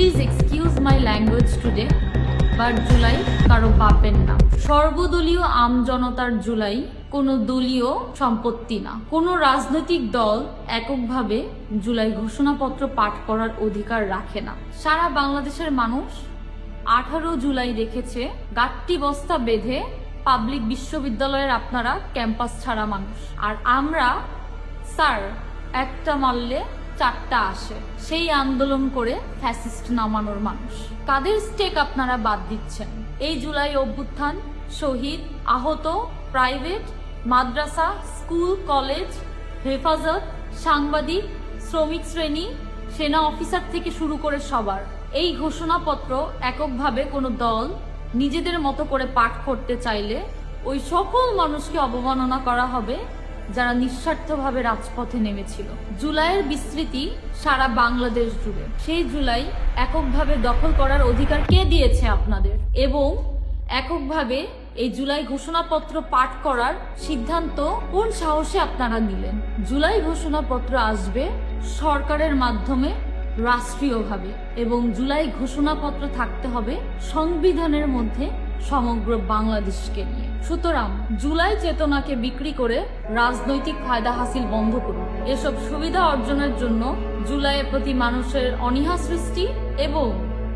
Please excuse my language today, but July কারো বাপের না। সর্বদলীয় আমজনতার জুলাই কোনো দলীয় সম্পত্তি না। কোনো রাজনৈতিক দল এককভাবে জুলাই ঘোষণাপত্র পাঠ করার অধিকার রাখে না। সারা বাংলাদেশের মানুষ 18 জুলাই দেখেছে গাট্টি বস্তা বেঁধে পাবলিক বিশ্ববিদ্যালয়ের আপনারা ক্যাম্পাস ছাড়া মানুষ, আর আমরা স্যার একটা মারলে 4টা আসে সেই আন্দোলন করে ফ্যাসিস্ট নামানোর মানুষ। কাদের স্টেক আপনারা বাদ দিচ্ছেন? এই জুলাই অভ্যুত্থান শহীদ, আহত, প্রাইভেট, মাদ্রাসা, স্কুল, কলেজ, হেফাজত, সাংবাদিক, শ্রমিক শ্রেণী, সেনা অফিসার থেকে শুরু করে সবার এই ঘোষণাপত্র এককভাবে কোনো দল নিজেদের মতো করে পাঠ করতে চাইলে ওই সকল মানুষকে অবমাননা করা হবে যারা নিঃস্বার্থভাবে রাজপথে নেমেছিল। জুলাইয়ের বিস্তৃতি সারা বাংলাদেশ জুড়ে। সেই জুলাই এককভাবে দখল করার অধিকার কে দিয়েছে আপনাদের? এবং এককভাবে এই জুলাই ঘোষণাপত্র পাঠ করার সিদ্ধান্ত কোন সাহসে আপনারা নিলেন? জুলাই ঘোষণাপত্র আসবে সরকারের মাধ্যমে রাষ্ট্রীয়ভাবে, এবং জুলাই ঘোষণাপত্র থাকতে হবে সংবিধানের মধ্যে সমগ্র বাংলাদেশকে নিয়ে। সুতরাং জুলাই চেতনাকে বিক্রি করে রাজনৈতিক ফায়দা হাসিল বন্ধ করুন। এসব সুবিধা অর্জনের জন্য জুলাইয়ের প্রতি মানুষের অনীহা সৃষ্টি এবং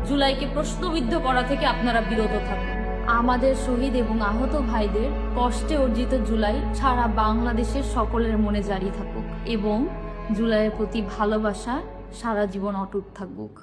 জুলাইকে প্রশ্নবিদ্ধ করা থেকে আপনারা বিরত থাকুন। আমাদের শহীদ এবং আহত ভাইদের কষ্টে অর্জিত জুলাই সারা বাংলাদেশের সকলের মনে জারি থাকুক এবং জুলাইয়ের প্রতি ভালোবাসা সারা জীবন অটুট থাকুক।